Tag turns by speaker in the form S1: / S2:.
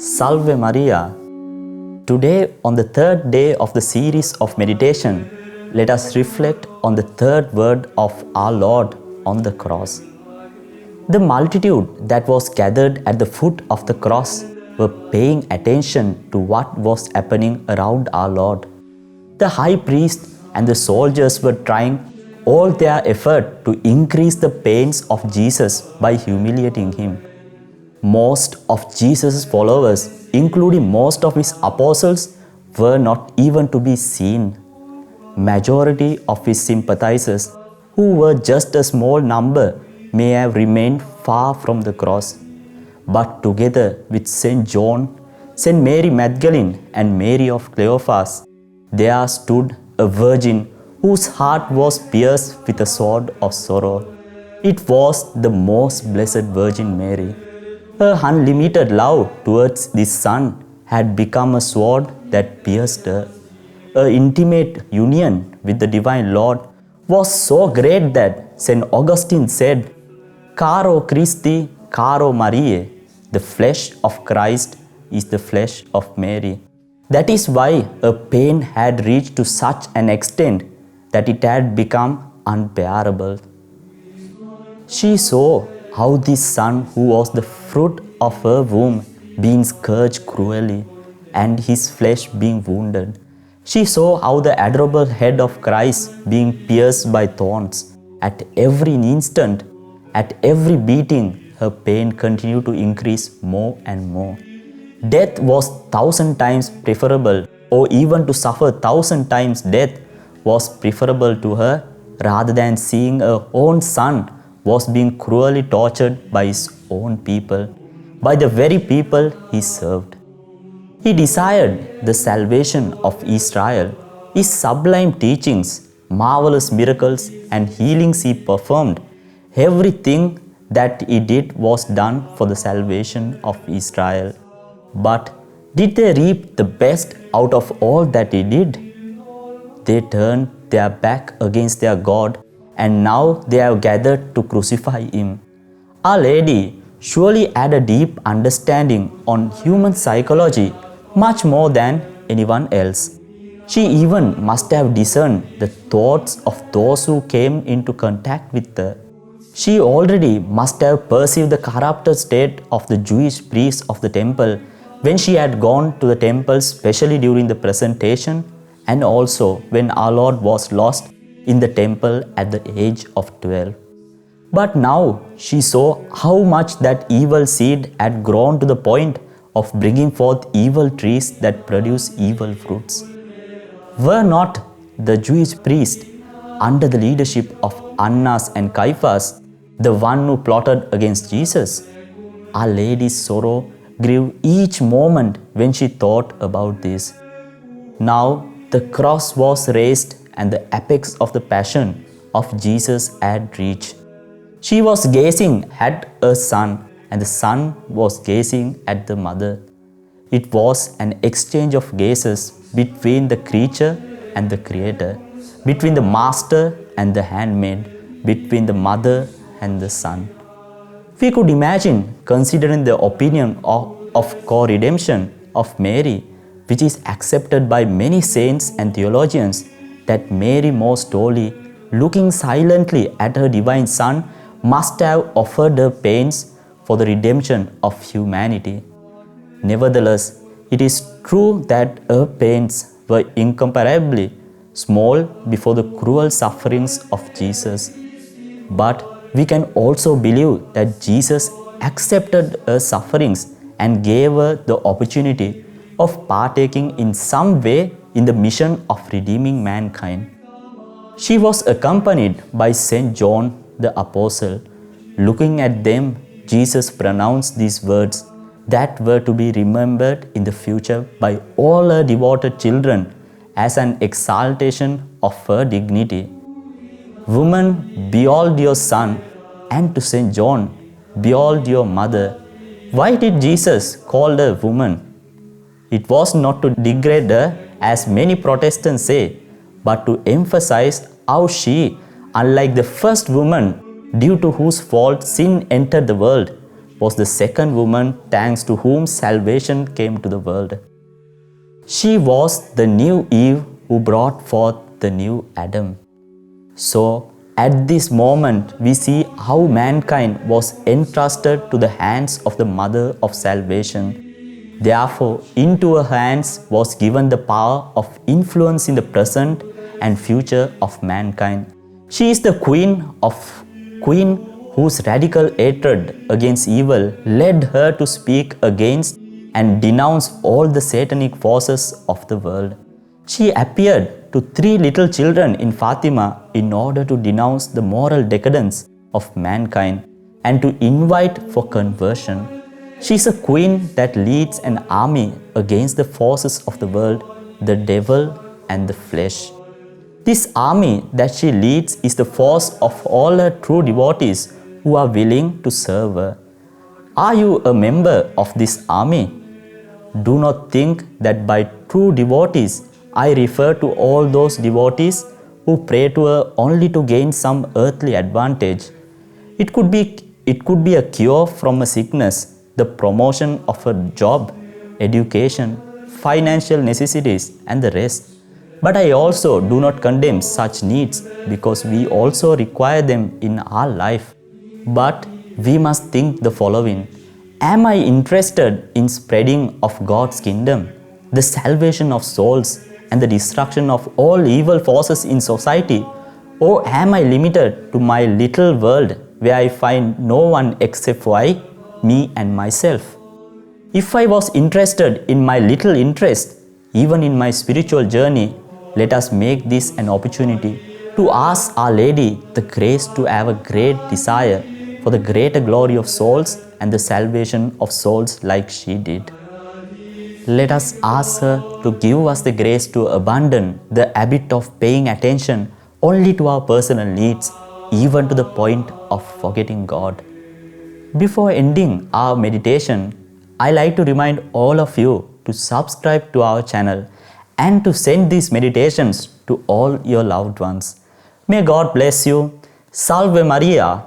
S1: Salve Maria. Today, on the third day of the series of meditation, let us reflect on the third word of our Lord on the cross. The multitude that was gathered at the foot of the cross were paying attention to what was happening around our Lord. The high priest and the soldiers were trying all their effort to increase the pains of Jesus by humiliating him. Most of Jesus' followers, including most of his apostles, were not even to be seen. Majority of his sympathizers, who were just a small number, may have remained far from the cross. But together with Saint John, Saint Mary Magdalene and Mary of Cleophas, there stood a virgin whose heart was pierced with a sword of sorrow. It was the most blessed Virgin Mary. Her unlimited love towards this Son had become a sword that pierced her. Her intimate union with the Divine Lord was so great that St. Augustine said, Caro Christi, caro Mariae, the flesh of Christ is the flesh of Mary. That is why her pain had reached to such an extent that it had become unbearable. She saw how this Son, who was the fruit of her womb, being scourged cruelly, and his flesh being wounded. She saw how the adorable head of Christ being pierced by thorns. At every instant, at every beating, her pain continued to increase more and more. Death was 1,000 times preferable, or even to suffer 1,000 times death was preferable to her, rather than seeing her own Son was being cruelly tortured by his own people, by the very people he served. He desired the salvation of Israel. His sublime teachings, marvelous miracles and healings he performed, everything that he did was done for the salvation of Israel. But did they reap the best out of all that he did? They turned their back against their God, and now they have gathered to crucify him. Our Lady surely had a deep understanding on human psychology, much more than anyone else. She even must have discerned the thoughts of those who came into contact with her. She already must have perceived the corrupted state of the Jewish priests of the temple when she had gone to the temple, especially during the presentation, and also when our Lord was lost in the temple at the age of 12. But now she saw how much that evil seed had grown to the point of bringing forth evil trees that produce evil fruits. Were not the Jewish priests, under the leadership of Annas and Caiaphas, the one who plotted against Jesus? Our Lady's sorrow grew each moment when she thought about this. Now the cross was raised and the apex of the passion of Jesus had reached. She was gazing at her Son, and the Son was gazing at the Mother. It was an exchange of gazes between the creature and the Creator, between the Master and the handmaid, between the Mother and the Son. We could imagine, considering the opinion of co-redemption of Mary, which is accepted by many saints and theologians, that Mary most holy, looking silently at her divine Son, must have offered her pains for the redemption of humanity. Nevertheless, it is true that her pains were incomparably small before the cruel sufferings of Jesus. But we can also believe that Jesus accepted her sufferings and gave her the opportunity of partaking in some way in the mission of redeeming mankind. She was accompanied by Saint John the Apostle. Looking at them, Jesus pronounced these words that were to be remembered in the future by all her devoted children as an exaltation of her dignity. Woman, behold your Son, and to Saint John, behold your Mother. Why did Jesus call her woman? It was not to degrade her, as many Protestants say, but to emphasize how she, unlike the first woman, due to whose fault sin entered the world, was the second woman thanks to whom salvation came to the world. She was the new Eve who brought forth the new Adam. So, at this moment, we see how mankind was entrusted to the hands of the Mother of Salvation. Therefore, into her hands was given the power of influencing the present and future of mankind. She is the queen whose radical hatred against evil led her to speak against and denounce all the satanic forces of the world. She appeared to 3 little children in Fatima in order to denounce the moral decadence of mankind and to invite for conversion. She is a queen that leads an army against the forces of the world, the devil and the flesh. This army that she leads is the force of all her true devotees who are willing to serve her. Are you a member of this army? Do not think that by true devotees I refer to all those devotees who pray to her only to gain some earthly advantage. It could be a cure from a sickness, the promotion of a job, education, financial necessities and the rest. But I also do not condemn such needs because we also require them in our life. But we must think the following. Am I interested in spreading of God's kingdom, the salvation of souls, and the destruction of all evil forces in society? Or am I limited to my little world where I find no one except me and myself? If I was interested in my little interest, even in my spiritual journey, let us make this an opportunity to ask Our Lady the grace to have a great desire for the greater glory of souls and the salvation of souls like she did. Let us ask her to give us the grace to abandon the habit of paying attention only to our personal needs, even to the point of forgetting God. Before ending our meditation, I like to remind all of you to subscribe to our channel and to send these meditations to all your loved ones. May God bless you. Salve Maria.